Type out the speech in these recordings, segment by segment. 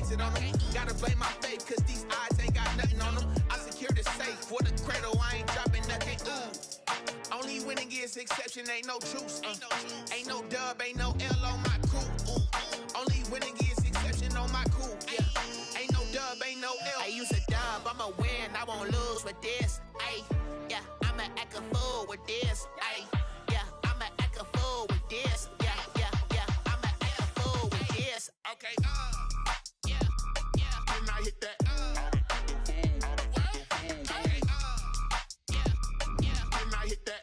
base it on them. Gotta blame my faith, cause these eyes ain't got nothing on them. I secure the safe for the cradle, I ain't dropping nothing. Only winning is exception, ain't no truce. Ain't no dub, ain't no L on my crew. Only winning is exception on my crew. Yeah. Ain't no dub, ain't no L. I use a dub, I'ma win, I won't lose with this. Ay, yeah, I'ma act a fool with this. Ay, yeah, I'ma act a fool with this. Yeah, I'ma act a fool with this. Okay, yeah, then I hit that. Then I hit that.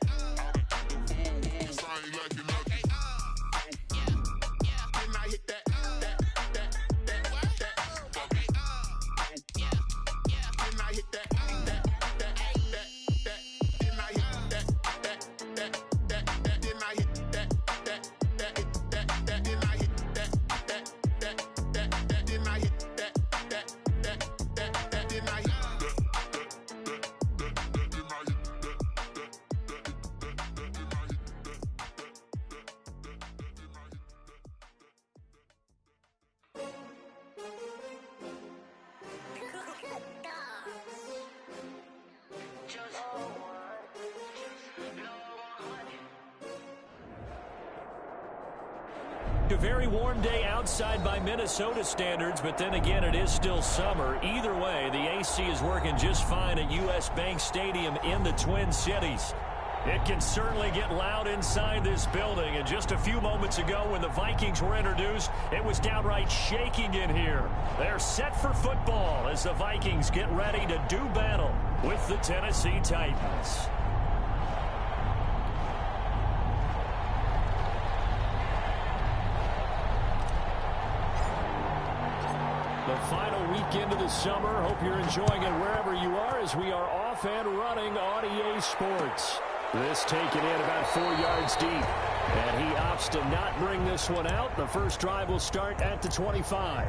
A very warm day outside by Minnesota standards, but then again, it is still summer. Either way, the AC is working just fine at U.S. Bank Stadium in the Twin Cities. It can certainly get loud inside this building, and just a few moments ago when the Vikings were introduced, it was downright shaking in here. They're set for football as the Vikings get ready to do battle with the Tennessee Titans. The final weekend of the summer. Hope you're enjoying it wherever you are as we are off and running on EA Sports. This taken in about 4 yards deep. And he opts to not bring this one out. The first drive will start at the 25.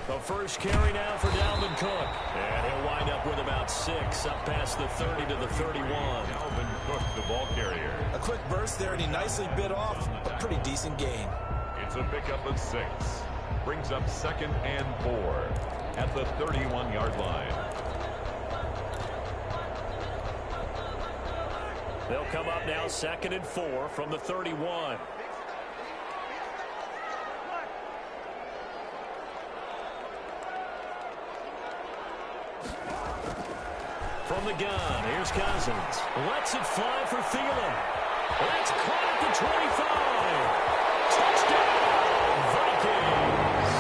The first carry now for Dalvin Cook. And he'll wind up with about 6 up past the 30 to the 31. Dalvin Cook, the ball carrier. A quick burst there, and he nicely bit off a pretty decent gain. It's a pickup of 6. Brings up 2nd and 4 at the 31-yard line. They'll come up now 2nd and 4 from the 31. From the gun, here's Cousins. Lets it fly for Thielen. That's caught at the 25. Touchdown, Vikings.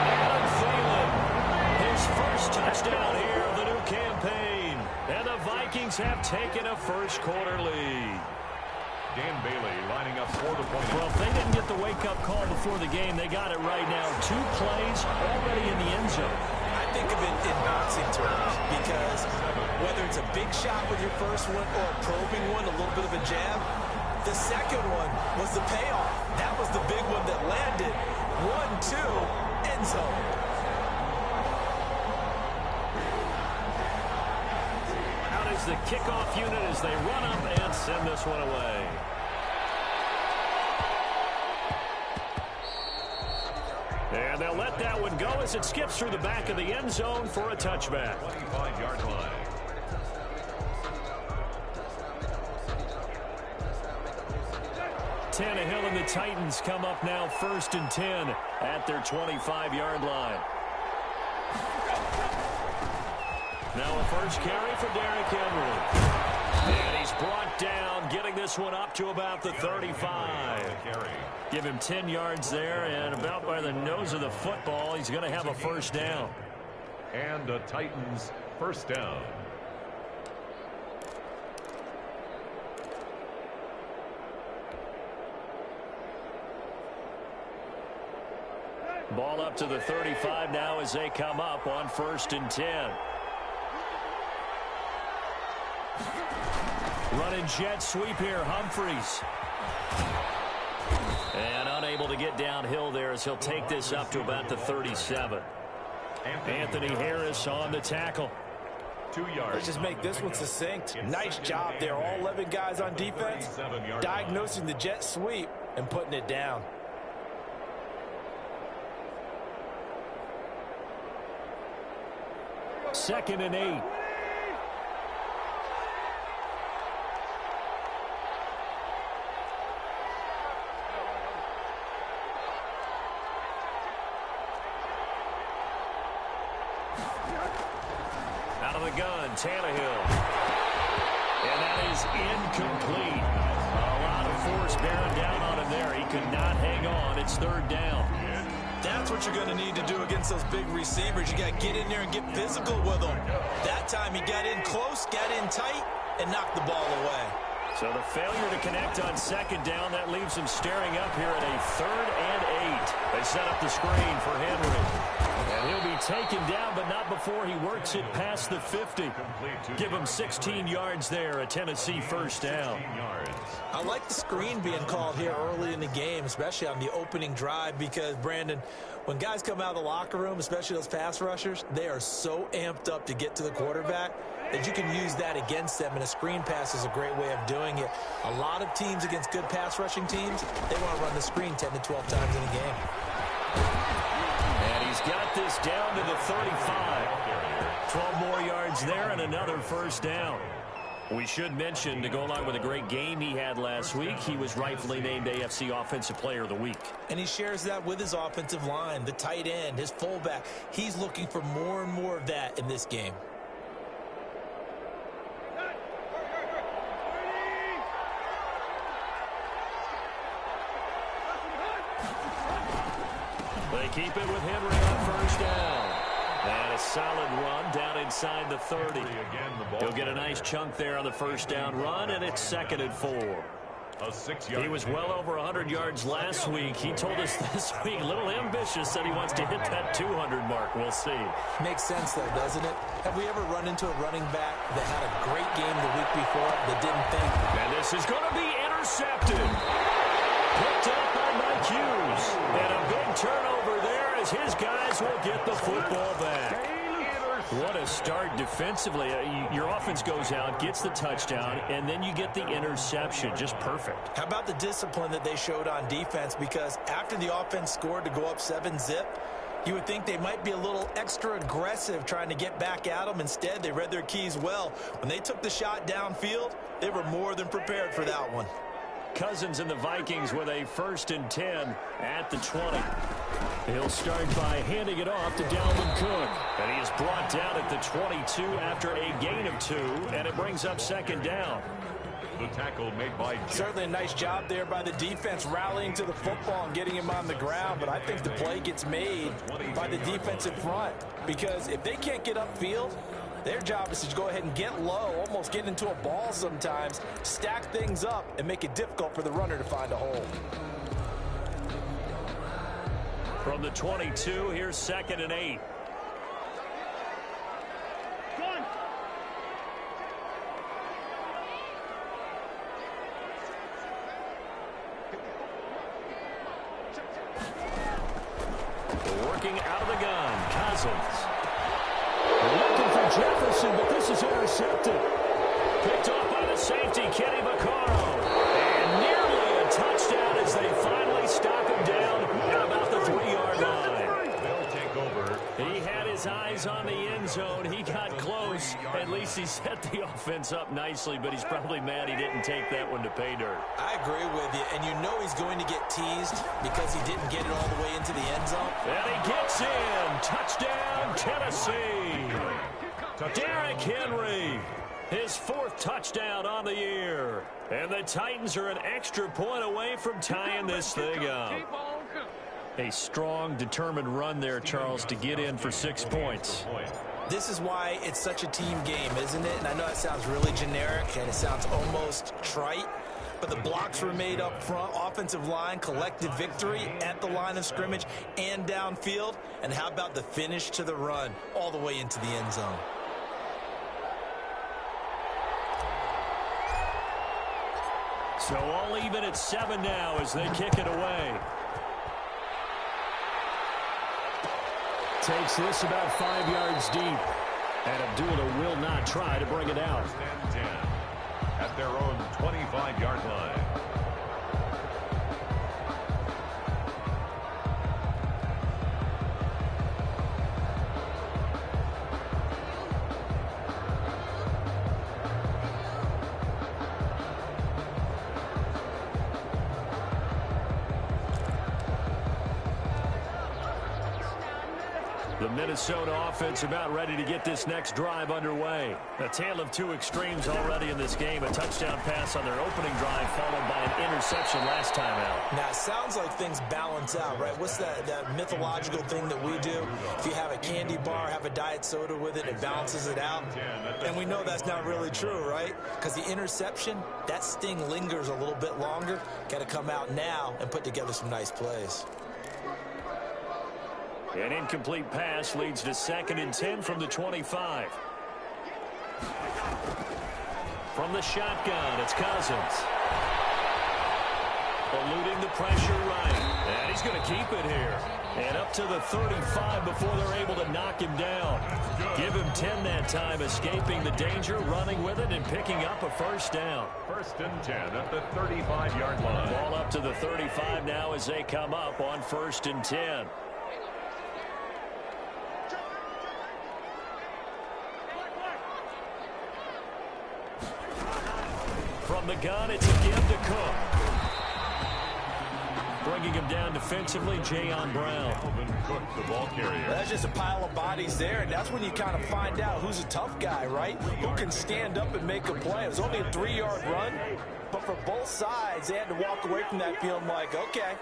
Adam Thielen, his first touchdown here of the new campaign. And the Vikings have taken a first-quarter lead. Dan Bailey lining up for the point. Well, if they didn't get the wake-up call before the game, they got it right now. 2 plays already in the end zone. I think of it in bouncing terms because whether it's a big shot with your first one or a probing one, a little bit of a jab, the second one was the payoff. That was the big one that landed. 1-2, end zone. Out is the kickoff unit as they run up and send this one away. And they'll let that one go as it skips through the back of the end zone for a touchback. 25-yard line. Tannehill and the Titans come up now 1st and 10 at their 25-yard line. Now a first carry for Derrick Henry. And he's brought down, getting this one up to about the 35. Give him 10 yards there, and about by the nose of the football, he's going to have a first down. And the Titans first down. Ball up to the 35 now as they come up on 1st and 10. Running jet sweep here, Humphries. And unable to get downhill there as he'll take this up to about the 37. Anthony Harris on the tackle. 2 yards. Let's just make this one succinct. Nice job there. All 11 guys on defense diagnosing the jet sweep and putting it down. Second and 8. Out of the gun, Tannehill. And that is incomplete. A lot of force bearing down on him there. He could not hang on. It's third down. That's what you're going to need to do against those big receivers. You got to get in there and get physical with them. That time he got in close, got in tight, and knocked the ball away. So the failure to connect on second down, that leaves him staring up here at a 3rd and 8. They set up the screen for Henry. And he'll be taken down, but not before he works it past the 50. Give him 16 yards there, a Tennessee first down. I like the screen being called here early in the game, especially on the opening drive, because, Brandon, when guys come out of the locker room, especially those pass rushers, they are so amped up to get to the quarterback that you can use that against them, and a screen pass is a great way of doing it. A lot of teams against good pass rushing teams, they want to run the screen 10 to 12 times in a game. And he's got this down to the 35. 12 more yards there and another first down. We should mention, to go along with a great game he had last week, he was rightfully named AFC Offensive Player of the Week. And he shares that with his offensive line, the tight end, his fullback. He's looking for more and more of that in this game. They keep it with Henry on first down. And a solid run down inside the 30. He'll get a nice chunk there on the first down run, and it's 2nd and 4. He was well over 100 yards last week. He told us this week, a little ambitious, that he wants to hit that 200 mark. We'll see. Makes sense, though, doesn't it? Have we ever run into a running back that had a great game the week before that didn't think? And this is going to be intercepted. Picked up by Mike Hughes. And a big turnover there as his guys will get the football back. What a start defensively. Your offense goes out, gets the touchdown, and then you get the interception. Just perfect. How about the discipline that they showed on defense? Because after the offense scored to go up 7-zip, you would think they might be a little extra aggressive trying to get back at them. Instead, they read their keys well. When they took the shot downfield, they were more than prepared for that one. Cousins and the Vikings with a 1st and 10 at the 20. He'll start by handing it off to Dalvin Cook. And he is brought down at the 22 after a gain of 2, and it brings up 2nd down. The tackle made by Jeff. Certainly a nice job there by the defense rallying to the football and getting him on the ground, but I think the play gets made by the defensive front, because if they can't get upfield, their job is to go ahead and get low, almost get into a ball sometimes, stack things up, and make it difficult for the runner to find a hole. From the 22, here's 2nd and 8. Working out of the gun, Cousins. Looking for Jefferson, but this is intercepted. Picked off by the safety, Kenny Vaccaro. And nearly a touchdown as they finally stop him down at about the 3-yard line. They'll take over. He had his eyes on the end zone. He got close. At least he set the offense up nicely, but he's probably mad he didn't take that one to pay dirt. I agree with you, and you know he's going to get teased because he didn't get it all the way into the end zone. And he gets in. Touchdown, Tennessee. Derrick Henry, his 4th touchdown on the year. And the Titans are an extra point away from tying this thing up. A strong, determined run there, Charles, to get in for 6 points. This is why it's such a team game, isn't it? And I know it sounds really generic and it sounds almost trite, but the blocks were made up front, offensive line, collective victory at the line of scrimmage and downfield. And how about the finish to the run all the way into the end zone? So all even at 7 now as they kick it away. Takes this about 5 yards deep. And Abdullah will not try to bring it out. 10 at their own 25-yard line. The Minnesota offense about ready to get this next drive underway. A tale of two extremes already in this game. A touchdown pass on their opening drive followed by an interception last time out. Now, it sounds like things balance out, right? What's that mythological thing that we do? If you have a candy bar, have a diet soda with it, it balances it out. And we know that's not really true, right? Because the interception, that sting lingers a little bit longer. Got to come out now and put together some nice plays. An incomplete pass leads to 2nd and 10 from the 25. From the shotgun, it's Cousins. Eluding the pressure right. And he's going to keep it here. And up to the 35 before they're able to knock him down. Give him 10 that time, escaping the danger, running with it, and picking up a first down. 1st and 10 at the 35-yard line. Ball up to the 35 now as they come up on 1st and 10. From the gun, it's a give to Cook. Bringing him down defensively, Jayon Brown. Cook, the ball carrier. That's just a pile of bodies there, and that's when you kind of find out who's a tough guy, right? Who can stand up and make a play. It was only a 3-yard run, but for both sides, they had to walk away from that feeling like, okay,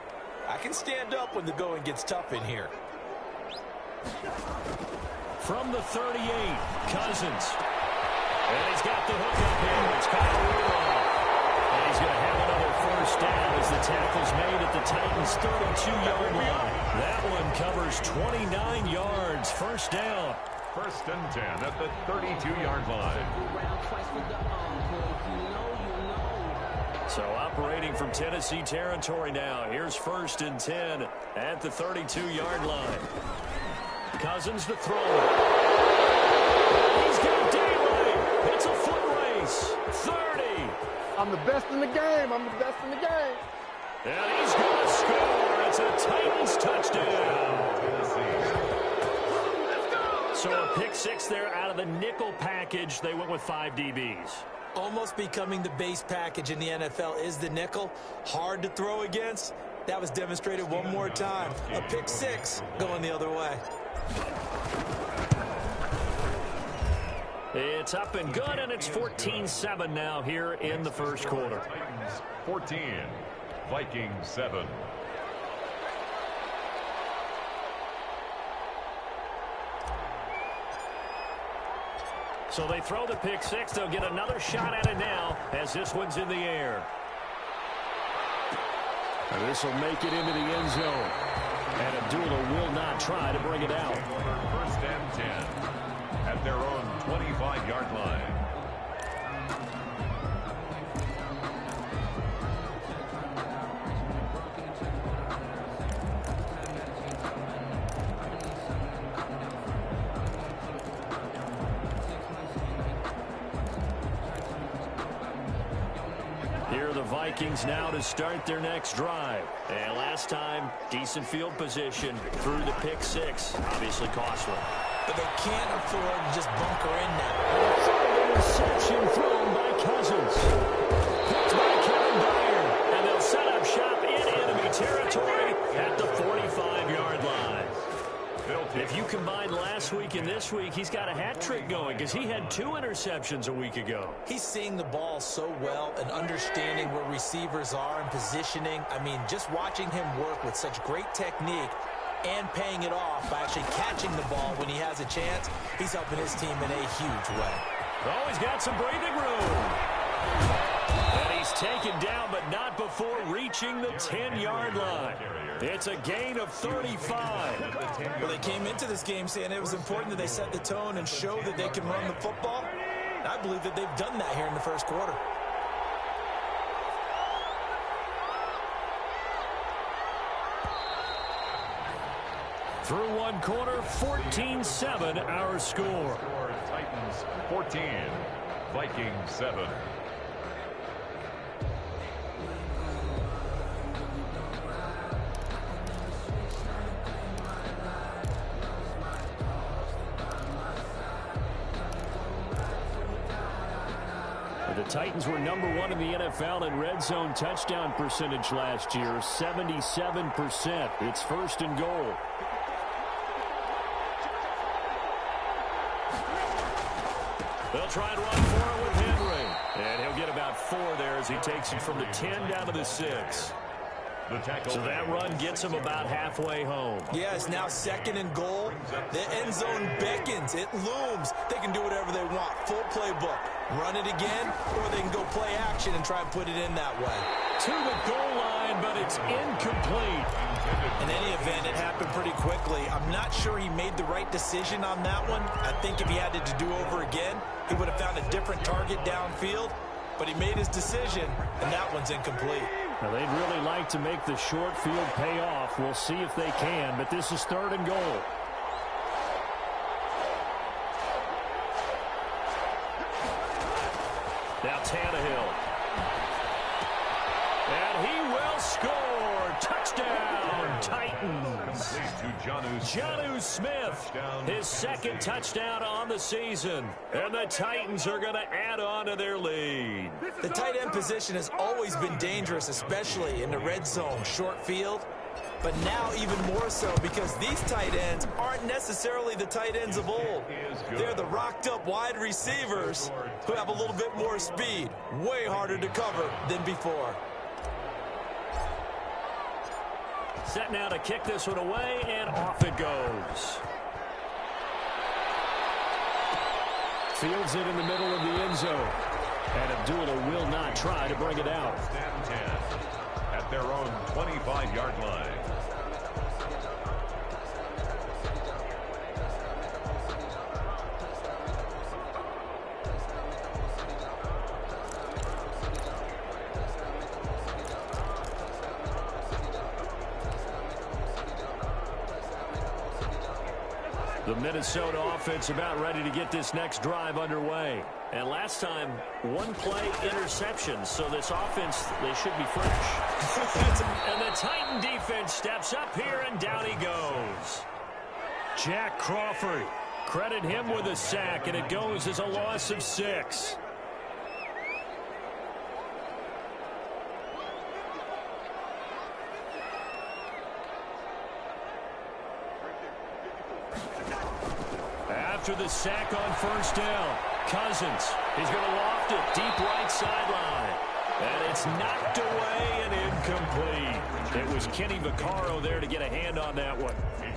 I can stand up when the going gets tough in here. From the 38, Cousins. And he's got the hook up here. It's Kyle Rudolph. And he's going to have another first down as the tackle's made at the Titans' 32-yard line. That one covers 29 yards. First down. 1st and 10 at the 32-yard line. So operating from Tennessee territory now. Here's 1st and 10 at the 32-yard line. Cousins to throw. He's got daylight. It's a foot race. 30. I'm the best in the game. I'm the best in the game. And he's going to score. It's a Titans touchdown. So a pick six there out of the nickel package. They went with 5 DBs. Almost becoming the base package in the NFL is the nickel. Hard to throw against. That was demonstrated one more time. A pick six going the other way. It's up and good, and it's 14-7 now here in the first quarter. Titans 14, Vikings 7. So they throw the pick six. They'll get another shot at it now as this one's in the air. And this will make it into the end zone. And Abdullah will not try to bring it out. 1st and 10 at their own 25-yard line. Here are the Vikings now to start their next drive. And last time, decent field position through the pick six. Obviously costly. But they can't afford to just bunker in now. Interception thrown by Cousins. Picked by Kevin Byard. And they'll set up shop in enemy territory at the 45-yard line. If you combine last week and this week, he's got a hat trick going because he had 2 interceptions a week ago. He's seeing the ball so well and understanding where receivers are and positioning. I mean, just watching him work with such great technique and paying it off by actually catching the ball when he has a chance, he's helping his team in a huge way. Oh, he's got some breathing room. And he's taken down, but not before reaching the 10-yard line. It's a gain of 35. Well, they came into this game saying it was important that they set the tone and show that they can run the football. I believe that they've done that here in the first quarter. Through one quarter, 14-7 our score. Titans 14, Vikings 7. The Titans were #1 in the NFL in red zone touchdown percentage last year, 77%. It's 1st and goal. They'll try and run for it with Henry. And he'll get about 4 there as he takes it from the 10 down to the 6. So that run gets him about halfway home. Yeah, it's now 2nd and goal. The end zone beckons. It looms. They can do whatever they want. Full playbook. Run it again, or they can go play action and try and put it in that way. To the goal line, but it's incomplete. In any event, it happened pretty quickly. I'm not sure he made the right decision on that one. I think if he had it to do over again, he would have found a different target downfield. But he made his decision, and that one's incomplete. Now, they'd really like to make the short field pay off. We'll see if they can, but this is 3rd and goal. Now Tannehill. And he will score. Touchdown, Titans. Jonnu Smith, his 2nd touchdown on the season. And the Titans are going to add on to their lead. The tight end position has always been dangerous, especially in the red zone, short field. But now even more so because these tight ends aren't necessarily the tight ends of old. They're the rocked-up wide receivers who have a little bit more speed. Way harder to cover than before. Set now to kick this one away, and off it goes. Fields it in the middle of the end zone. And Abdullah will not try to bring it out. Stand 10 at their own 25-yard line. The Minnesota offense about ready to get this next drive underway. And last time, 1-play interception. So this offense, they should be fresh. And the Titan defense steps up here, and down he goes. Jack Crawford. Credit him with a sack, and it goes as a loss of 6. After the sack on 1st down, Cousins, he's going to loft it deep right sideline. And it's knocked away and incomplete. It was Kenny Vaccaro there to get a hand on that one.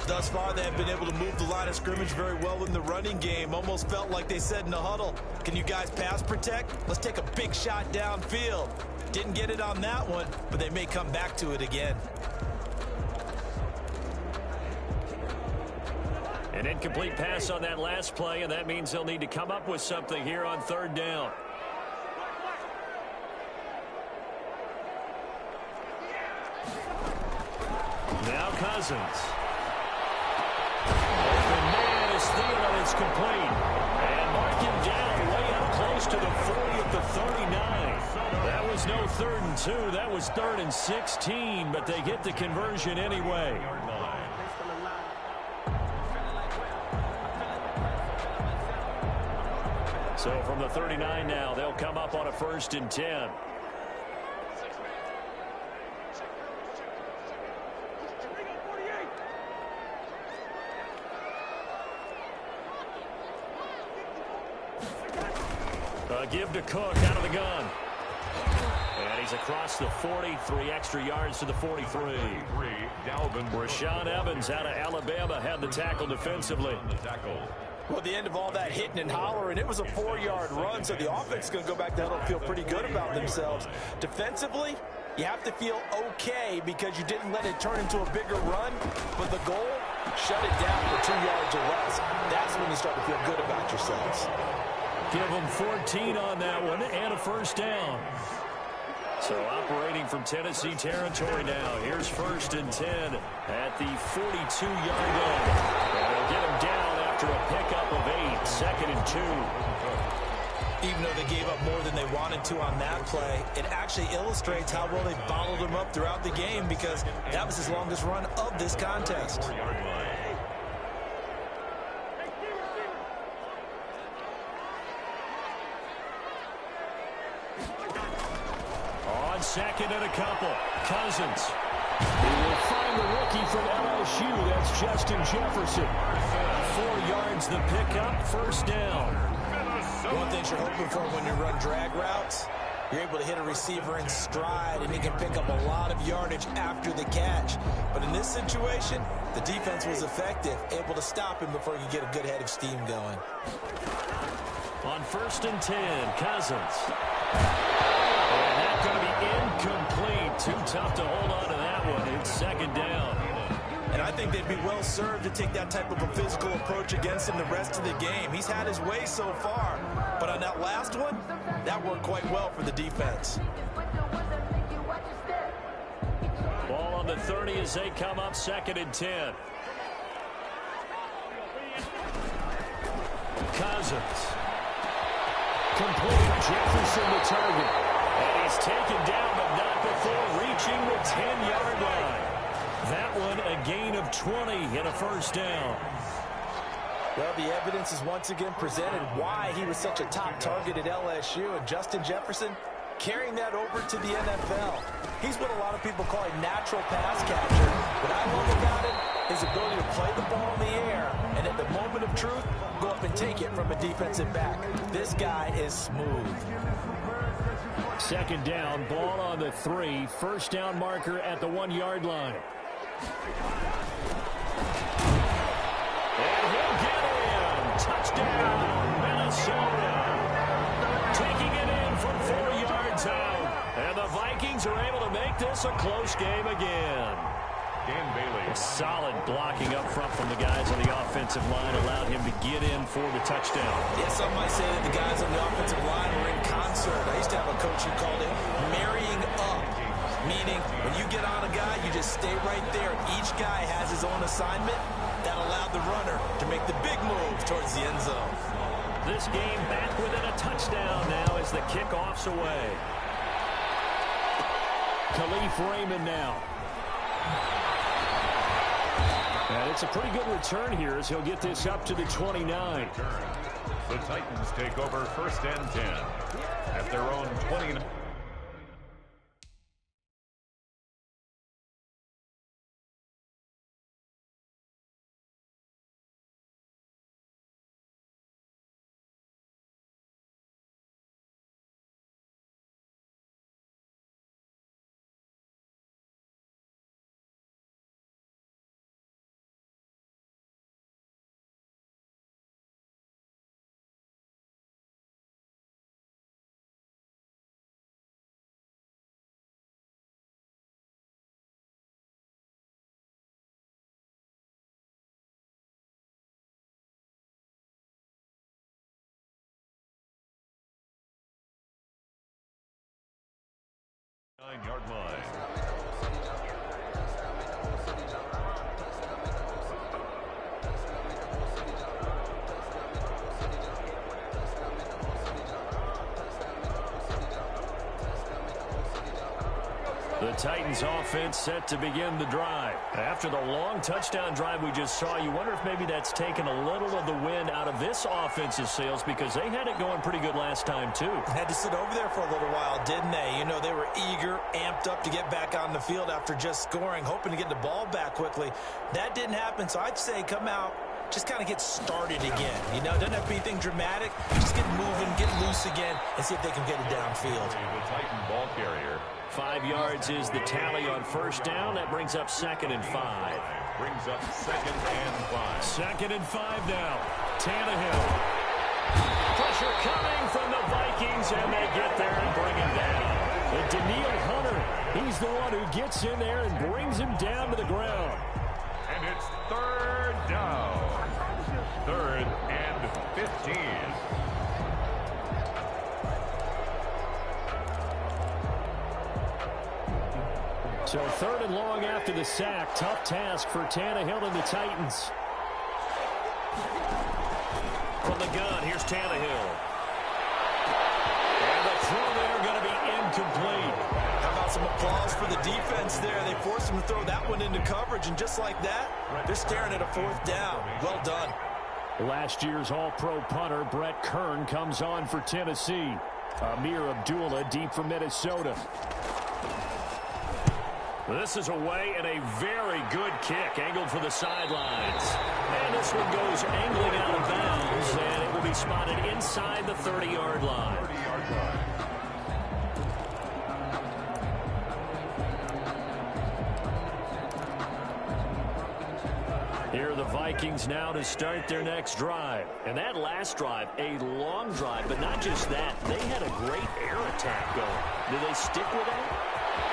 Thus far, they have been able to move the line of scrimmage very well in the running game. Almost felt like they said in the huddle, can you guys pass protect? Let's take a big shot downfield. Didn't get it on that one, but they may come back to it again. An incomplete pass on that last play, and that means they'll need to come up with something here on 3rd down. Now Cousins. Open man is stealing. It's complete. And mark him down way up close to the 40 at the 39. That was no 3rd and 2. That was 3rd and 16, but they get the conversion anyway. So from the 39 now, they'll come up on a 1st and 10. Give to Cook out of the gun. And he's across the 40, 3 extra yards to the 43. Rashaan Evans out of Alabama had the tackle defensively. Well, the end of all that hitting and hollering, it was a 4-yard run, so the offense is going to go back to huddle and feel pretty good about themselves. Defensively, you have to feel okay because you didn't let it turn into a bigger run, but the goal, shut it down for 2 yards or less. That's when you start to feel good about yourselves. Give them 14 on that one and a 1st down. So operating from Tennessee territory now. Here's 1st and 10 at the 42-yard line. And they'll get him down after a pickup of 8. 2nd and 2. Even though they gave up more than they wanted to on that play, it actually illustrates how well they bottled him up throughout the game, because that was his longest run of this contest. On 2nd and a couple, Cousins. He will find the rookie from LSU. That's Justin Jefferson. 4 yards the pickup, 1st down. One thing you're hoping for when you run drag routes, you're able to hit a receiver in stride, and he can pick up a lot of yardage after the catch. But in this situation, the defense was effective, able to stop him before he could get a good head of steam going. On 1st and 10, Cousins. And that's going to be incomplete. Too tough to hold on to that one. It's 2nd down. And I think they'd be well served to take that type of a physical approach against him the rest of the game. He's had his way so far. But on that last one, that worked quite well for the defense. Ball on the 30 as they come up, 2nd and 10. Cousins. Complete. Jefferson the target. And he's taken down, but not before reaching the 10-yard line. That one a gain of 20 and a 1st down. Well, the evidence is once again presented why he was such a top target at LSU, and Justin Jefferson carrying that over to the NFL. He's what a lot of people call a natural pass catcher. What I love about him, his ability to play the ball in the air, and at the moment of truth, go up and take it from a defensive back. This guy is smooth. 2nd down, ball on the 3, 1st down marker at the 1-yard line. And he'll get in. Touchdown, Minnesota. Taking it in from 4 yards out. And the Vikings are able to make this a close game again. Dan Bailey. Solid blocking up front from the guys on the offensive line allowed him to get in for the touchdown. Yeah, some might say that the guys on the offensive line were in concert. I used to have a coach who called it marrying up, meaning when you get on a guy, you just stay right there. Each guy has his own assignment. That allowed the runner to make the big move towards the end zone. This game back within a touchdown now as the kickoff's away. Khalif Raymond now. And it's a pretty good return here as he'll get this up to the 29. The Titans take over 1st and 10 at their own 29. Nine-yard line. The Titans offense set to begin the drive. After the long touchdown drive we just saw, you wonder if maybe that's taken a little of the wind out of this offense's sails, because they had it going pretty good last time too. Had to sit over there for a little while, didn't they? You know, they were eager, amped up to get back on the field after just scoring, hoping to get the ball back quickly. That didn't happen, so I'd say come out, just kind of get started again. You know, doesn't have to be anything dramatic. Just get moving, get loose again, and see if they can get it downfield. The Titan ball carrier. 5 yards is the tally on 1st down. That brings up 2nd and 5. Brings up 2nd and 5. 2nd and 5 now. Tannehill. Pressure coming from the Vikings, and they get there and bring him down. And Daniil Hunter, he's the one who gets in there and brings him down to the ground. And it's 3rd down. 3rd and 15. So 3rd and long after the sack. Tough task for Tannehill and the Titans. From the gun, here's Tannehill. And the throw there going to be incomplete. How about some applause for the defense there? They forced him to throw that one into coverage, and just like that, they're staring at a 4th down. Well done. Last year's All-Pro punter Brett Kern comes on for Tennessee. Amir Abdullah deep for Minnesota. This is away and a very good kick, angled for the sidelines. And this one goes angling out of bounds, and it will be spotted inside the 30-yard line. Here are the Vikings now to start their next drive. And that last drive, a long drive, but not just that. They had a great air attack going. Do they stick with that?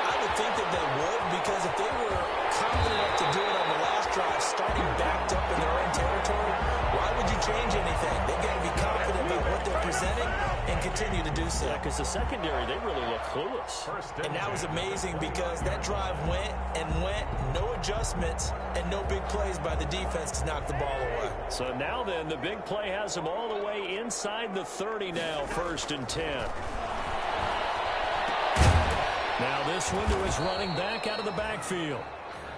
I would think that they would, because if they were confident enough to do it on the last drive, starting backed up in their own territory, why would you change anything? They've got to be confident about what they're presenting and continue to do so. Yeah, because the secondary, they really look clueless. And that was amazing, because that drive went and went, no adjustments, and no big plays by the defense to knock the ball away. So now then, the big play has them all the way inside the 30 now, 1st and 10. Now this one to his running back out of the backfield.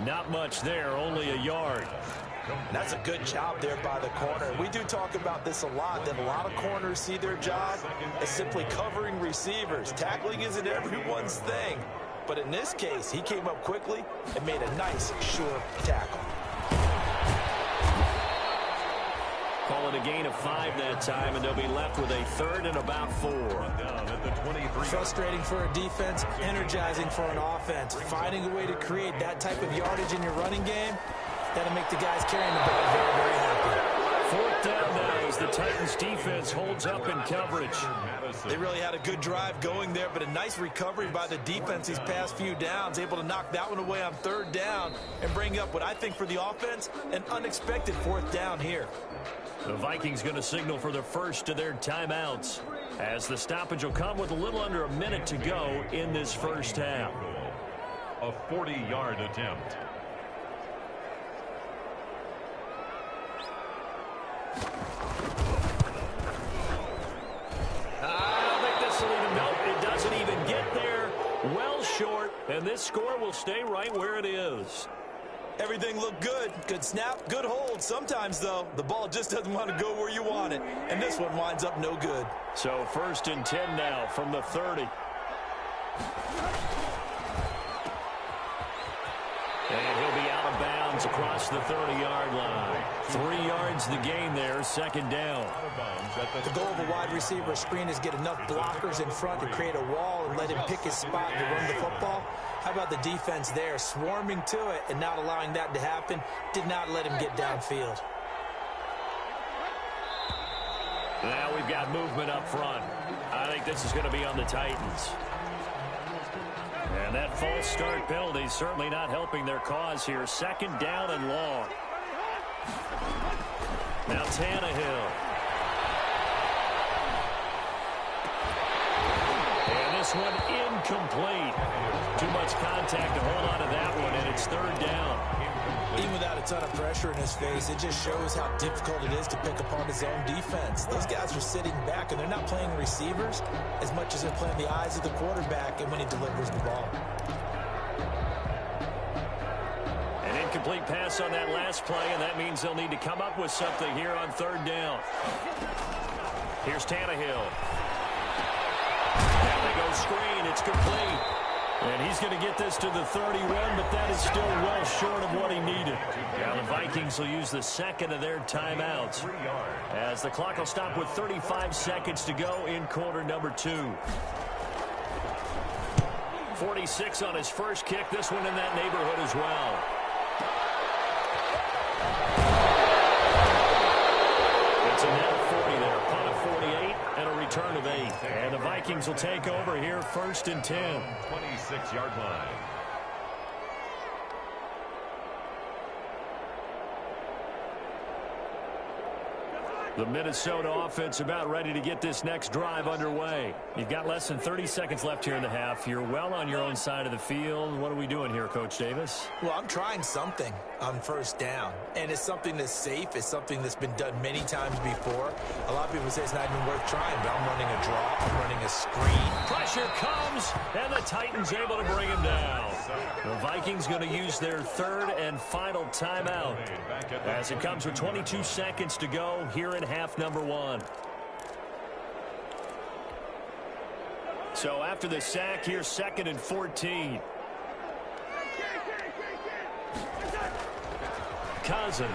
Not much there, only a yard. That's a good job there by the corner. We do talk about this a lot, that a lot of corners see their job as simply covering receivers. Tackling isn't everyone's thing. But in this case, he came up quickly and made a nice, sure tackle. Call it a gain of 5 that time, and they'll be left with a 3rd and about 4. Frustrating for a defense, energizing for an offense. Finding a way to create that type of yardage in your running game, that'll make the guys carrying the ball very, very happy. 4th down now as the Titans defense holds up in coverage. They really had a good drive going there, but a nice recovery by the defense these past few downs, able to knock that one away on 3rd down and bring up what I think for the offense, an unexpected 4th down here. The Vikings going to signal for the first of their timeouts, as the stoppage will come with a little under a minute to go in this first half. A 40-yard attempt. I don't think this will even, nope, it doesn't even get there. Well short, and this score will stay right where it is. Everything looked good. Good snap, good hold. Sometimes, though, the ball just doesn't want to go where you want it. And this one winds up no good. So 1st and 10 now from the 30. And he'll be out of bounds across the 30-yard line. 3 yards the gain there, 2nd down. The goal of a wide receiver screen is get enough blockers in front to create a wall and let him pick his spot to run the football. How about the defense there, swarming to it and not allowing that to happen? Did not let him get downfield. Now we've got movement up front. I think this is going to be on the Titans. And that false start penalty is certainly not helping their cause here. 2nd down and long. Now Tannehill. And this one incomplete. Too much contact to hold on to that one, and it's 3rd down. Even without a ton of pressure in his face, it just shows how difficult it is to pick apart his own defense. Those guys are sitting back, and they're not playing receivers as much as they're playing the eyes of the quarterback and when he delivers the ball. An incomplete pass on that last play, and that means they'll need to come up with something here on 3rd down. Here's Tannehill. And they go screen. It's complete. And he's going to get this to the 31, but that is still well short of what he needed. Now the Vikings will use the 2nd of their timeouts, as the clock will stop with 35 seconds to go in quarter number 2. 46 on his first kick. This one in that neighborhood as well. It's a net of 40 there. Punt of 48 and a return of 8. And the Vikings will take over here 1st and 10. 26-yard line. The Minnesota offense about ready to get this next drive underway. You've got less than 30 seconds left here in the half. You're well on your own side of the field. What are we doing here, Coach Davis? Well, I'm trying something on first down, and it's something that's safe. It's something that's been done many times before. A lot of people say it's not even worth trying, but I'm running a draw. I'm running a screen. Pressure comes, and the Titans able to bring him down. The Vikings going to use their third and final timeout as it comes with 22 seconds to go here in half number one. So after the sack, here's 2nd and 14. Cousins.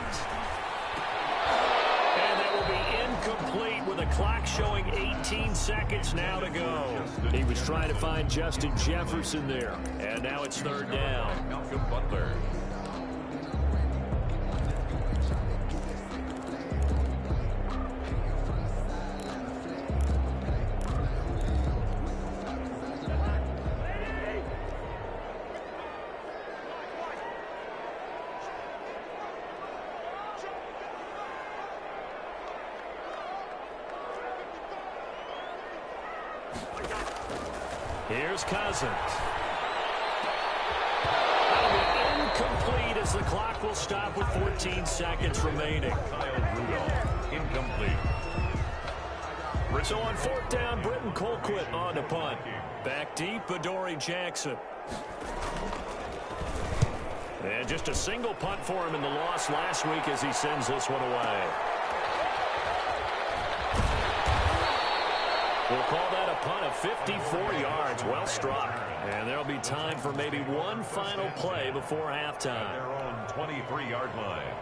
And that will be incomplete with a clock showing 18 seconds now to go. He was trying to find Justin Jefferson there. And now it's 3rd down. Malcolm Butler. Here's Cousins. That'll be incomplete as the clock will stop with 14 seconds remaining. Kyle Rudolph, incomplete. So on 4th down, Britton Colquitt on to punt. Back deep, Adoree Jackson. And just a single punt for him in the loss last week as he sends this one away. We'll call that a punt of 54 yards. Well struck. And there'll be time for maybe one final play before halftime. Their own 23-yard line.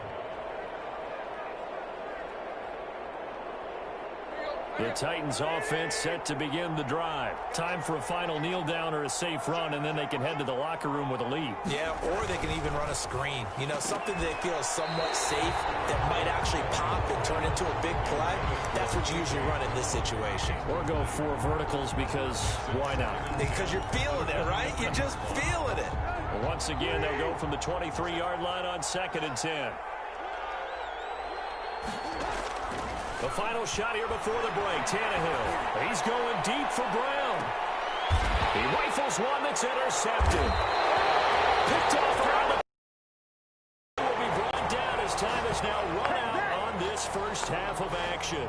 The Titans offense set to begin the drive. Time for a final kneel down or a safe run, and then they can head to the locker room with a lead. Yeah, or they can even run a screen. You know, something they feel is somewhat safe that might actually pop and turn into a big play. That's what you usually run in this situation. Or go 4 verticals because why not? Because you're feeling it, right? You're just feeling it. Well, once again, they'll go from the 23-yard line on 2nd and 10. The final shot here before the break. Tannehill. He's going deep for Brown. He rifles one that's intercepted. Picked off around the... will be brought down as time is now run out on this first half of action.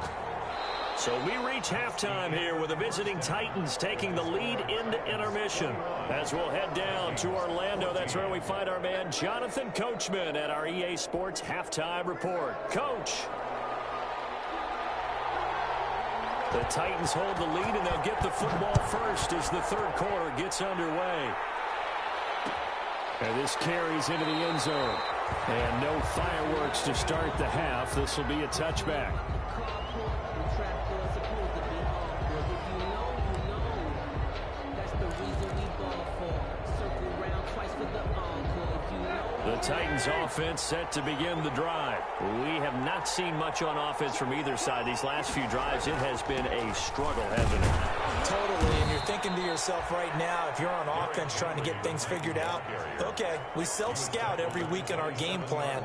So we reach halftime here with the visiting Titans taking the lead into intermission. As we'll head down to Orlando, that's where we find our man Jonathan Coachman at our EA Sports Halftime Report. Coach. The Titans hold the lead, and they'll get the football first as the 3rd quarter gets underway. And this carries into the end zone. And no fireworks to start the half. This will be a touchback. The Titans offense set to begin the drive. We have not seen much on offense from either side. These last few drives, it has been a struggle, hasn't it? Totally, and you're thinking to yourself right now, if you're on offense trying to get things figured out, okay, we self-scout every week in our game plan.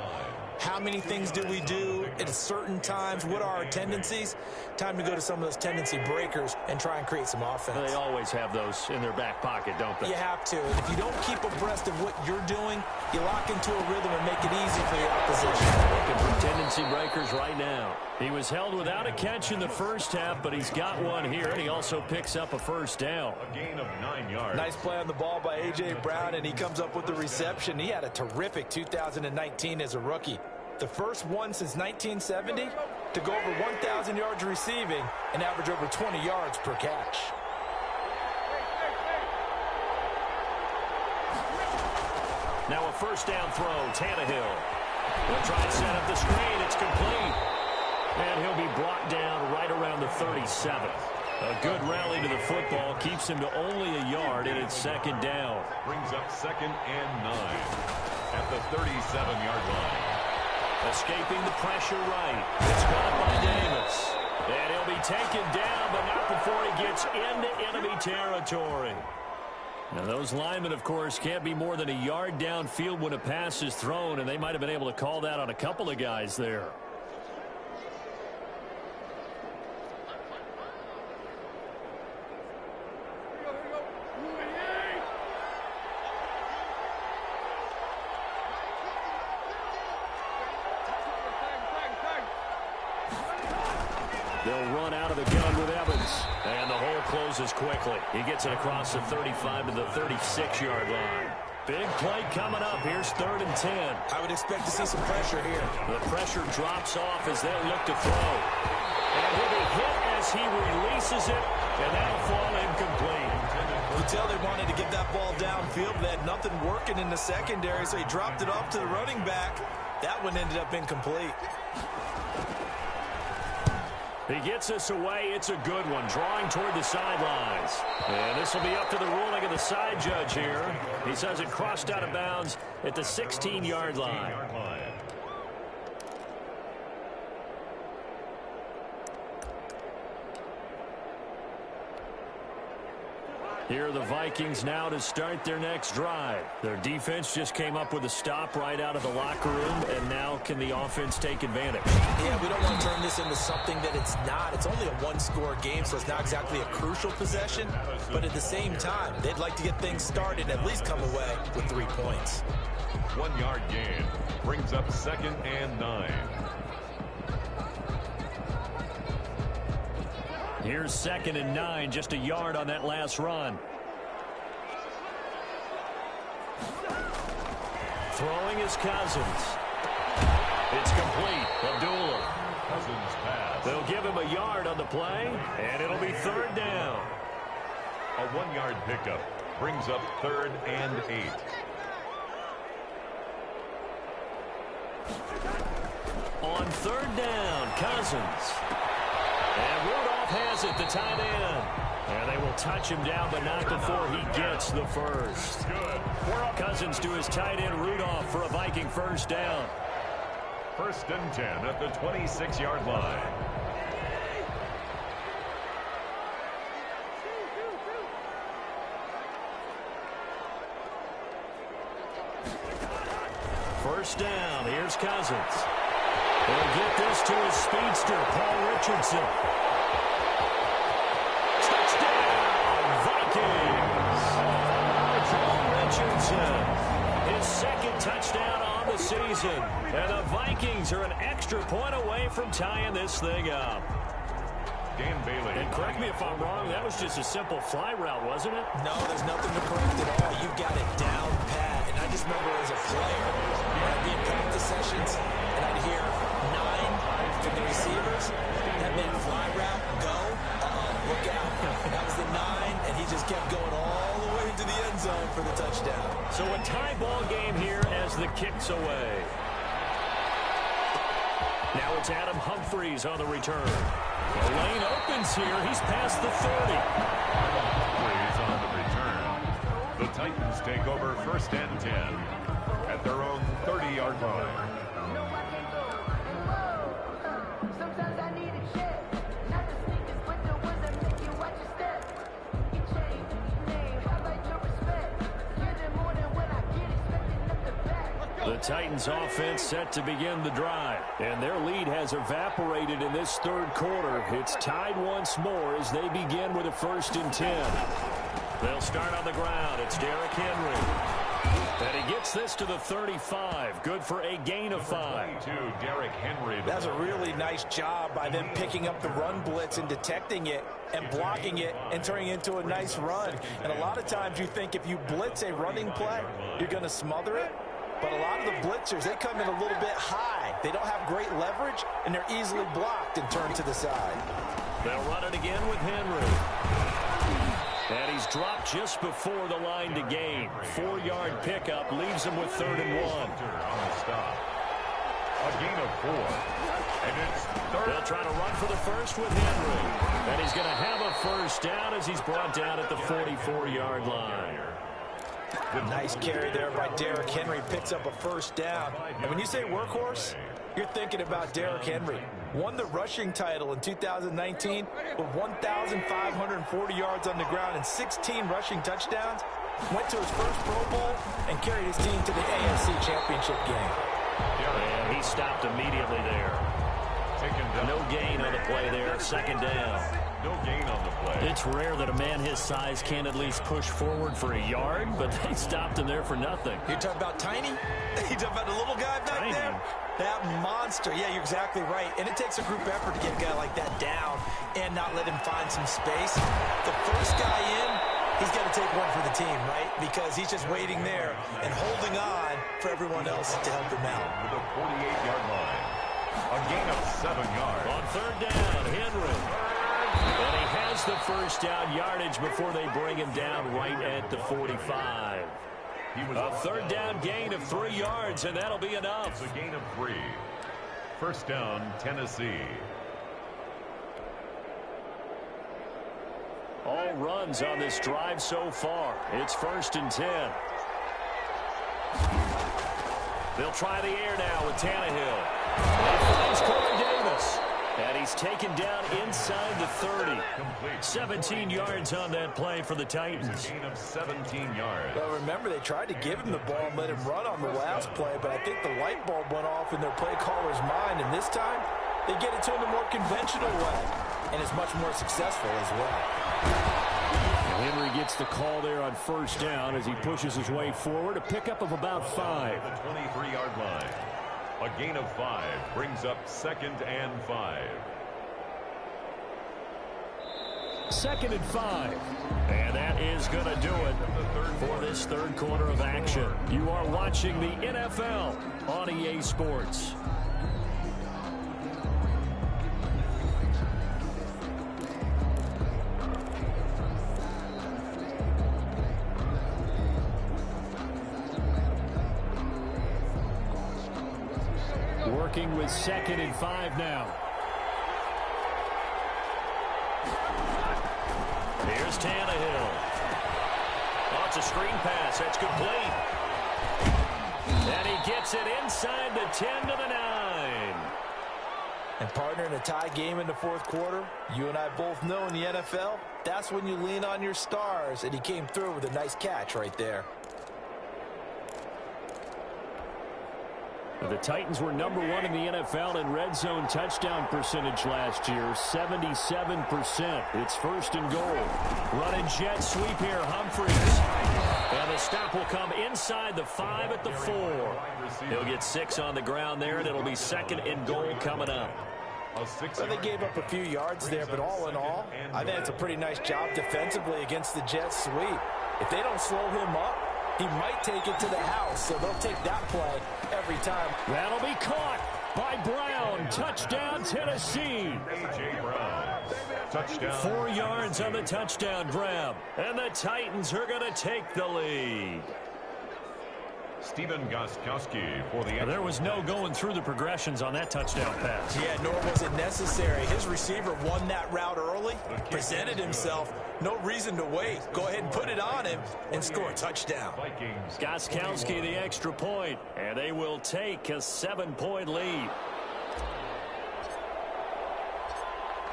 How many things do we do at certain times? What are our tendencies? Time to go to some of those tendency breakers and try and create some offense. They always have those in their back pocket, don't they? You have to. And if you don't keep abreast of what you're doing, you lock into a rhythm and make it easy for the opposition. Looking for tendency breakers right now. He was held without a catch in the first half, but he's got one here, and he also picks up a first down. A gain of 9 yards. Nice play on the ball by A.J. Brown, and he comes up with the reception. He had a terrific 2019 as a rookie. The first one since 1970 to go over 1,000 yards receiving and average over 20 yards per catch. Now a first down throw, Tannehill. They'll try and set up the screen. It's complete. And he'll be brought down right around the 37th. A good rally to the football keeps him to only a yard, and it's 2nd down. Brings up 2nd and 9 at the 37-yard line. Escaping the pressure right. It's caught by Davis. And he'll be taken down, but not before he gets into enemy territory. Now, those linemen, of course, can't be more than a yard downfield when a pass is thrown, and they might have been able to call that on a couple of guys there. They'll run out of the gun with Evans. And the hole closes quickly. He gets it across the 35 to the 36-yard line. Big play coming up. Here's 3rd and 10. I would expect to see some pressure here. The pressure drops off as they look to throw. And he'll be hit as he releases it, and that'll fall incomplete. You can tell they wanted to get that ball downfield. They had nothing working in the secondary, so he dropped it off to the running back. That one ended up incomplete. He gets us away. It's a good one, drawing toward the sidelines. And this will be up to the ruling of the side judge here. He says it crossed out of bounds at the 16-yard line. Here are the Vikings now to start their next drive. Their defense just came up with a stop right out of the locker room, and now can the offense take advantage? Yeah, we don't want to turn this into something that it's not. It's only a one-score game, so it's not exactly a crucial possession. But at the same time, they'd like to get things started and at least come away with 3 points. 1-yard gain brings up 2nd and 9. Here's 2nd and 9, just a yard on that last run. Throwing is Cousins. It's complete. Abdullah. Cousins pass. They'll give him a yard on the play, and it'll be 3rd down. A 1-yard pickup brings up 3rd and 8. On 3rd down, Cousins. And Rudolph has it, the tight end. And they will touch him down, but not before he gets the first. Cousins to his tight end, Rudolph, for a Viking 1st down. 1st and 10 at the 26-yard line. First down, here's Cousins. He'll get this to his speedster, Paul Richardson. Touchdown, Vikings! Paul Richardson, his 2nd touchdown on the season. And the Vikings are an extra point away from tying this thing up. Dan Bailey. And correct me if I'm wrong, that was just a simple fly route, wasn't it? No, there's nothing to correct at all. You've got it down pat. And I just remember as a player, I'd be in practice sessions, and I'd hear 9 from the receivers. That meant fly route, go, look out. That was the 9, and he just kept going all the way to the end zone for the touchdown. So a tie ball game here as the kick's away. Now it's Adam Humphries on the return. The lane opens here. He's past the 30. Humphries on the return. The Titans take over 1st and 10 at their own 30-yard line. Sometimes I need a check, not the sneakers, but the ones that make you watch your step. You change your name, I like your respect. Get it more than what I get, expecting up the back. The Titans offense set to begin the drive, and their lead has evaporated in this 3rd quarter. It's tied once more as they begin with a 1st and 10. They'll start on the ground. It's Derrick Henry. And he gets this to the 35. Good for a gain of 5. Derrick Henry. That's a really nice job by them picking up the run blitz and detecting it and blocking it and turning it into a nice run. And a lot of times you think if you blitz a running play, you're going to smother it. But a lot of the blitzers, they come in a little bit high. They don't have great leverage, and they're easily blocked and turned to the side. They'll run it again with Henry. And he's dropped just before the line to gain. 4-yard pickup leaves him with 3rd and 1. On the stop. A gain of 4. And it's 3rd. They'll try to run for the first with Henry. And he's going to have a 1st down as he's brought down at the 44-yard line. Nice carry there by Derrick Henry. Picks up a 1st down. And when you say workhorse, you're thinking about Derrick Henry. Won the rushing title in 2019 with 1,540 yards on the ground and 16 rushing touchdowns. Went to his first Pro Bowl and carried his team to the AFC Championship game. And he stopped immediately there. No gain on the play there. 2nd down. No gain on the play. It's rare that a man his size can at least push forward for a yard, but they stopped him there for nothing. You're talking about Tiny? You're talking about the little guy back there? That monster. Yeah, you're exactly right. And it takes a group effort to get a guy like that down. cannot let him find some space. The first guy in, he's got to take one for the team, right? Because he's just waiting there and holding on for everyone else to help him out. To the 48-yard line. A gain of 7 yards. On third down, Henry. And he has the first down yardage before they bring him down right at the 45. A third down gain of 3 yards, and that'll be enough. It's a gain of 3. First down, Tennessee. All runs on this drive so far. It's 1st and 10. They'll try the air now with Tannehill. And finds Corey Davis. And he's taken down inside the 30. Complete. 17 yards on that play for the Titans. A gain of 17 yards. Well, remember, they tried to give him the ball and let him run on the last play, but I think the light bulb went off in their play caller's mind, and this time they get it to him the more conventional way, and it's much more successful as well. Henry gets the call there on first down as he pushes his way forward. A pickup of about 5. The 23-yard line. A gain of 5 brings up 2nd and 5. 2nd and 5. And that is going to do it for this third quarter of action. You are watching the NFL on EA Sports. Working with 2nd and 5 now. Here's Tannehill. Oh, it's a screen pass. That's complete. And he gets it inside the 10 to the 9. And partner, in a tie game in the fourth quarter, you and I both know in the NFL, that's when you lean on your stars, and he came through with a nice catch right there. The Titans were number 1 in the NFL in red zone touchdown percentage last year, 77%. It's 1st and goal. Running jet sweep here, Humphries. And the stop will come inside the 5 at the 4. He'll get 6 on the ground there, and it'll be 2nd and goal coming up. Well, they gave up a few yards there, but all in all, I think it's a pretty nice job defensively against the jet sweep. If they don't slow him up, he might take it to the house, so they'll take that play every time. That'll be caught by Brown. Touchdown, Tennessee. A.J. Brown. Touchdown. 4 yards on the touchdown grab. And the Titans are going to take the lead. Stephen Gostkowski for the... There was no going through the progressions on that touchdown pass. Yeah, nor was it necessary. His receiver won that route early, presented himself. No reason to wait. Go ahead and put it on him and score a touchdown. Vikings. Gostkowski the extra point, and they will take a 7-point lead.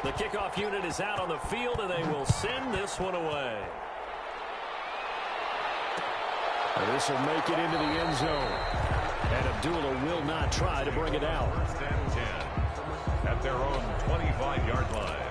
The kickoff unit is out on the field, and they will send this one away. This will make it into the end zone. And Abdullah will not try to bring it out. 1st and 10 at their own 25-yard line.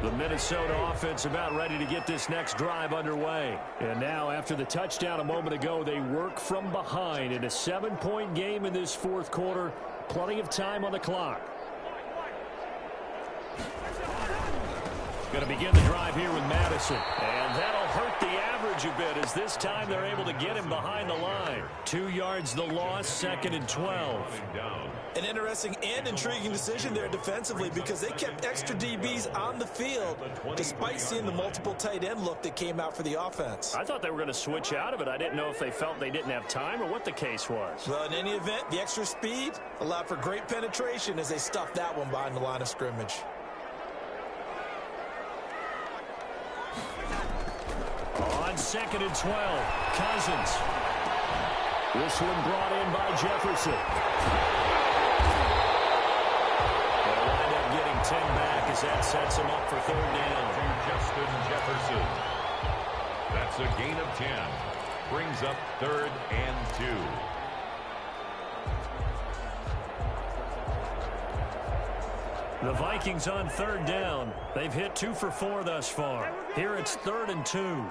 The Minnesota offense about ready to get this next drive underway. And now, after the touchdown a moment ago, they work from behind in a 7-point game in this fourth quarter. Plenty of time on the clock. Going to begin the drive here with Madison. And that'll hurt the average a bit as this time they're able to get him behind the line. 2 yards the loss, 2nd and 12. An interesting and intriguing decision there defensively because they kept extra DBs on the field despite seeing the multiple tight end look that came out for the offense. I thought they were going to switch out of it. I didn't know if they felt they didn't have time or what the case was. Well, in any event, the extra speed allowed for great penetration as they stuffed that one behind the line of scrimmage. On 2nd and 12, Cousins. This one brought in by Jefferson. They'll wind up getting 10 back as that sets him up for 3rd down. To Justin Jefferson. That's a gain of 10. Brings up 3rd and 2. The Vikings on 3rd down. They've hit 2 for 4 thus far. Here it's 3rd and 2.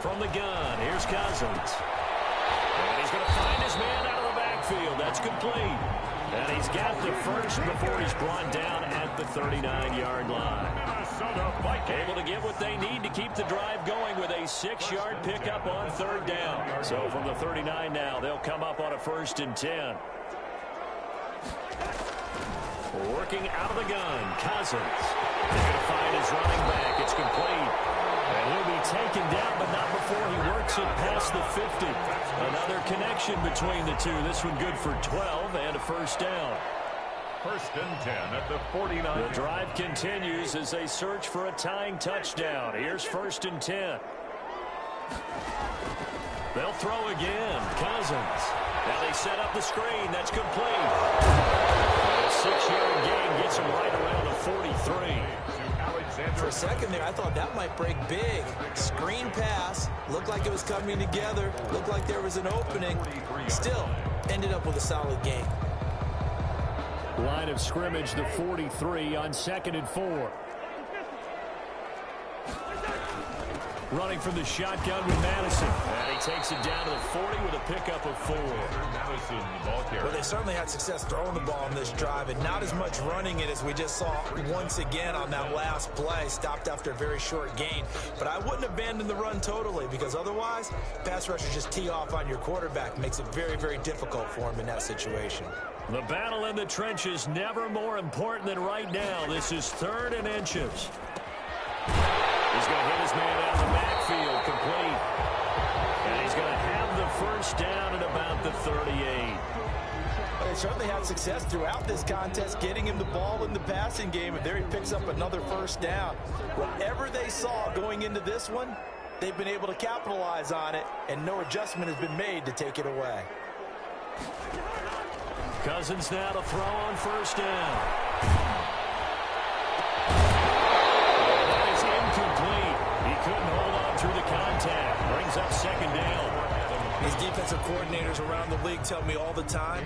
From the gun, here's Cousins. And he's going to find his man out of the backfield. That's complete. And he's got the first before he's brought down at the 39-yard line. Able to get what they need to keep the drive going with a 6-yard pickup on third down. So from the 39 now, they'll come up on a 1st and 10. Working out of the gun, Cousins. He's going to find his running back. It's complete. And he'll be taken down, but not before he works it past the 50. Another connection between the two. This one good for 12 and a 1st down. 1st and 10 at the 49. The drive continues as they search for a tying touchdown. Here's 1st and 10. They'll throw again. Cousins. Now they set up the screen. That's complete. And a 6-yard gain gets him right around the 43. For a second there, I thought that might break big. Screen pass. Looked like it was coming together. Looked like there was an opening. Still, ended up with a solid gain. Line of scrimmage, the 43 on 2nd and 4. Running from the shotgun with Madison. And he takes it down to the 40 with a pickup of 4. Madison, the ball carrier. Well, they certainly had success throwing the ball on this drive, and not as much running it as we just saw once again on that last play. Stopped after a very short gain. But I wouldn't abandon the run totally, because otherwise, pass rushers just tee off on your quarterback. Makes it very, very difficult for him in that situation. The battle in the trenches never more important than right now. This is 3rd and inches. He's going to hit his man out of the backfield, complete. And he's going to have the 1st down at about the 38. They certainly had success throughout this contest, getting him the ball in the passing game, and there he picks up another 1st down. Whatever they saw going into this one, they've been able to capitalize on it, and no adjustment has been made to take it away. Cousins now to throw on 1st down. Incomplete. He couldn't hold on through the contact. Brings up 2nd down. These defensive coordinators around the league tell me all the time,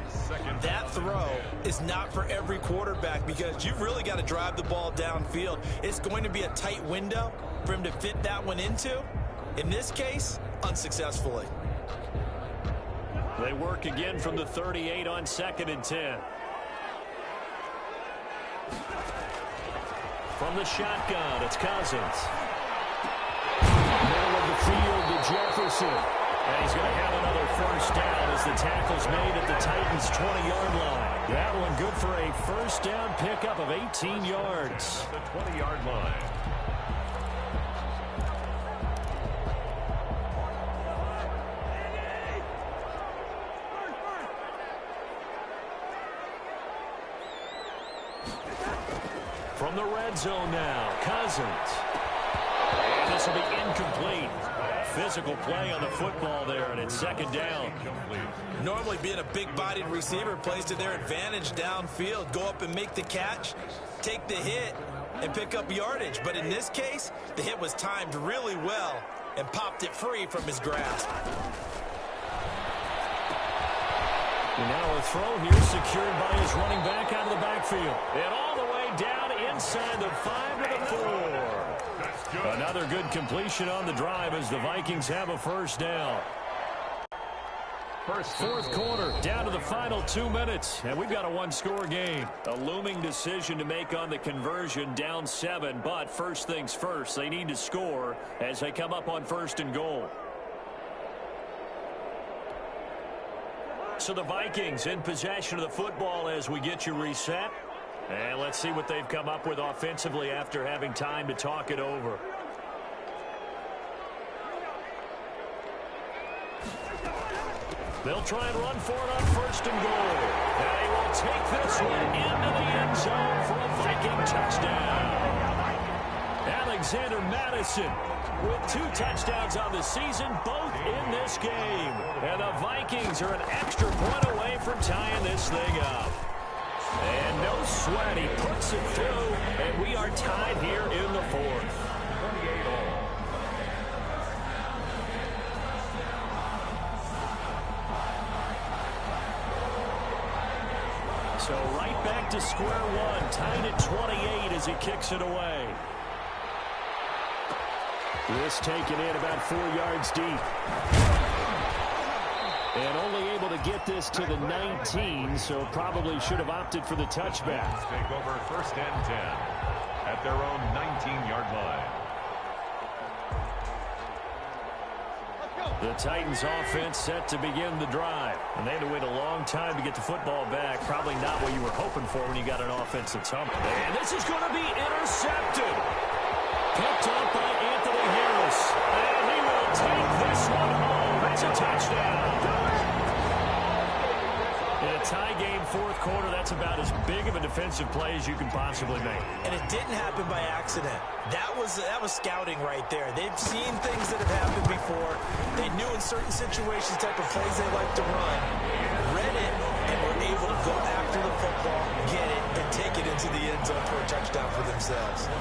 that throw is not for every quarterback because you've really got to drive the ball downfield. It's going to be a tight window for him to fit that one into. In this case, unsuccessfully. They work again from the 38 on 2nd and 10. From the shotgun, it's Cousins. Middle of the field to Jefferson. And he's going to have another 1st down as the tackle's made at the Titans' 20-yard line. That one good for a 1st down pickup of 18 yards. The 20-yard line. From the red zone now, Cousins. And this will be incomplete. Physical play on the football there, and it's 2nd down. Normally being a big-bodied receiver plays to their advantage downfield. Go up and make the catch, take the hit, and pick up yardage. But in this case, the hit was timed really well and popped it free from his grasp. And now a throw here secured by his running back out of the backfield. And all the way down inside the 5 to the 4. Another good completion on the drive as the Vikings have a 1st down. 4th quarter, down to the final 2 minutes, and we've got a 1-score game. A looming decision to make on the conversion, down 7, but first things first, they need to score as they come up on 1st and goal. So the Vikings in possession of the football as we get you reset. And let's see what they've come up with offensively after having time to talk it over. They'll try and run for it on 1st and goal. And he will take this one into the end zone for a Viking touchdown. Alexander Madison with 2 touchdowns on the season, both in this game. And the Vikings are an extra point away from tying this thing up. And no sweat, he puts it through, and we are tied here in the 4th. 28 all. So right back to square one, tied at 28 as he kicks it away. This taken in about 4 yards deep. And only able to get this to the 19, so probably should have opted for the touchback. Take over first and 10 at their own 19-yard line. The Titans offense set to begin the drive. And they had to wait a long time to get the football back. Probably not what you were hoping for when you got an offense that's humming. And this is going to be intercepted. Picked up by Anthony Harris. And he will take this one home. It's a touchdown. In a tie game fourth quarter, that's about as big of a defensive play as you can possibly make. And it didn't happen by accident. That was scouting right there. They've seen things that have happened before. They knew in certain situations type of plays they like to run, read it, and were able to go after the football, get it, and take it into the end zone for a touchdown for themselves.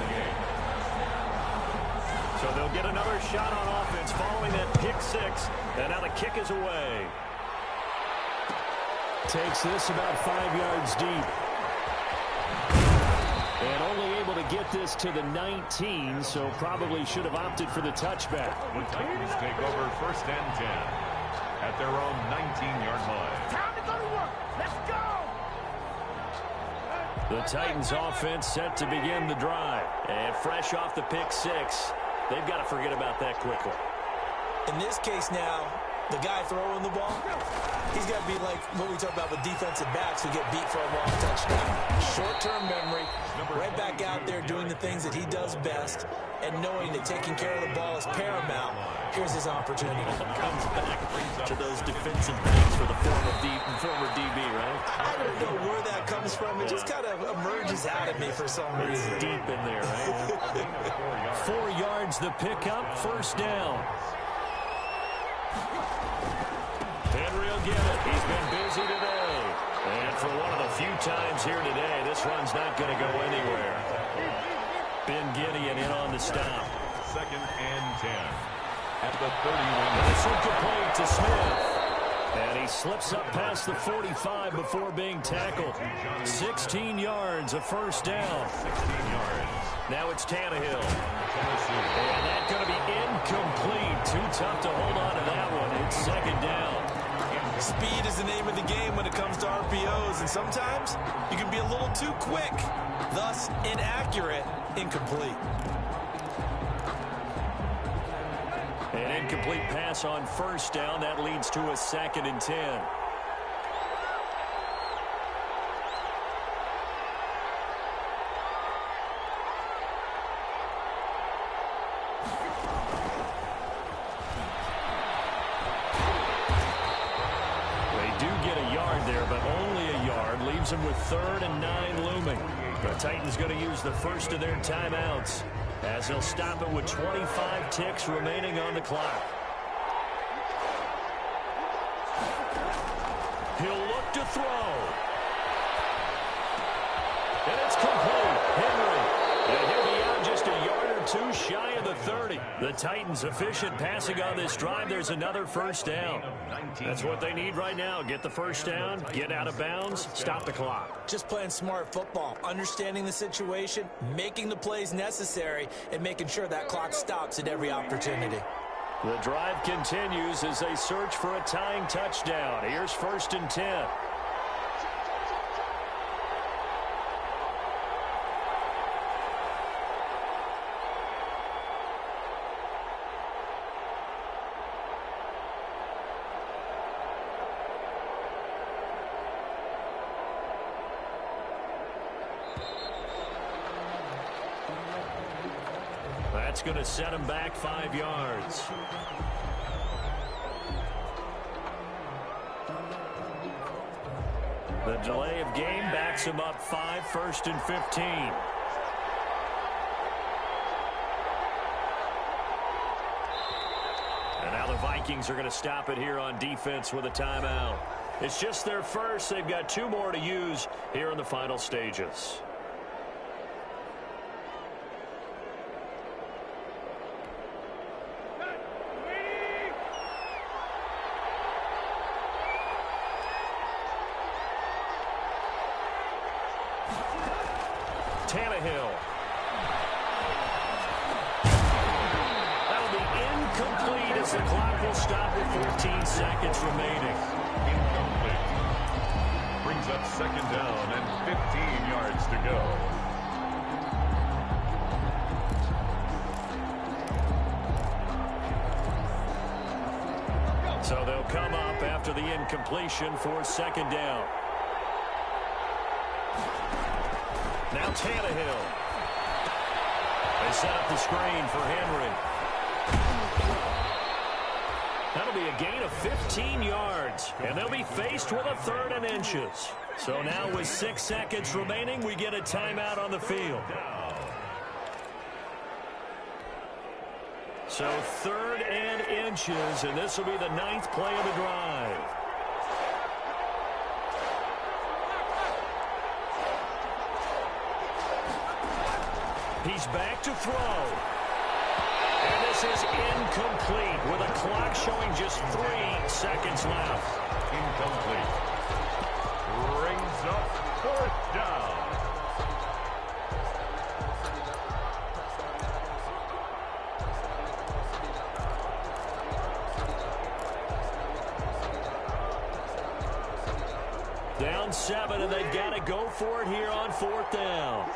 So they'll get another shot on offense following that pick six. And now the kick is away. Takes this about 5 yards deep. And only able to get this to the 19, so probably should have opted for the touchback. The Titans take over first and 10 at their own 19-yard line. Time to go to work. Let's go. The Titans offense set to begin the drive. And fresh off the pick six, they've got to forget about that quickly. In this case now, the guy throwing the ball, he's got to be like what we talk about with defensive backs who get beat for a long touchdown. Short-term memory, right back out there doing the things that he does best, and knowing that taking care of the ball is paramount. Here's his opportunity. Comes back to those defensive backs for the former DB, right? I don't know where that comes from. It just kind of emerges out of me for some reason. It's deep in there, right? 4 yards the pickup, first down. Henry will get it. He's been busy today. And for one of the few times here today, this run's not going to go anywhere. Ben Gideon in on the stop. Second and 10 at the 31. And it's incomplete to Smith. And he slips up past the 45 before being tackled. 16 yards, a first down. 16 yards. Now it's Tannehill. Tennessee. And that's going to be incomplete. Too tough to hold on to that one. It's second down. Speed is the name of the game when it comes to RPOs, and sometimes you can be a little too quick, thus inaccurate, incomplete. An incomplete pass on first down. That leads to a second and 10. With 3rd and 9 looming. The Titans going to use the first of their timeouts as they'll stop it with 25 ticks remaining on the clock. He'll look to throw. And it's complete. Henry. And he'll be out just a yard or two shy of the 30. The Titans efficient passing on this drive. There's another first down. That's what they need right now. Get the first down, get out of bounds, stop the clock. Just playing smart football, understanding the situation, making the plays necessary, and making sure that clock stops at every opportunity. The drive continues as they search for a tying touchdown. Here's 1st and 10. That's going to set him back 5 yards. The delay of game backs him up 5, 1st and 15. And now the Vikings are going to stop it here on defense with a timeout. It's just their first. They've got 2 more to use here in the final stages. Tannehill. That incomplete as the clock will stop with 14 seconds remaining. Incomplete. Brings up second down and 15 yards to go. So they'll come up after the incompletion for second down. Now Tannehill. They set up the screen for Henry. That'll be a gain of 15 yards, and they'll be faced with a 3rd and inches. So now with 6 seconds remaining, we get a timeout on the field. So 3rd and inches, and this will be the 9th play of the drive. He's back to throw. And this is incomplete with a clock showing just 3 seconds left. Incomplete. Brings up 4th down. Down 7, and they've got to go for it here on 4th down.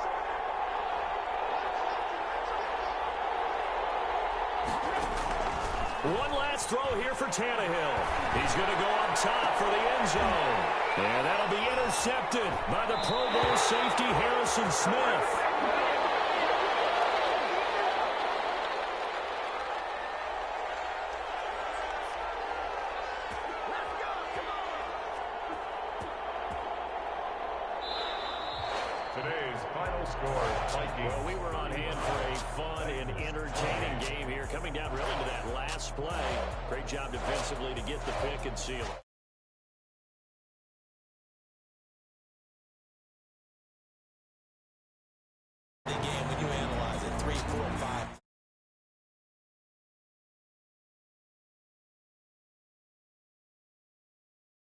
One last throw here for Tannehill. He's going to go up top for the end zone. And that'll be intercepted by the Pro Bowl safety Harrison Smith. Today's final score, Vikings. Well, we were on hand for a fun and entertaining game here, coming down really to that last play. Great job defensively to get the pick and seal it.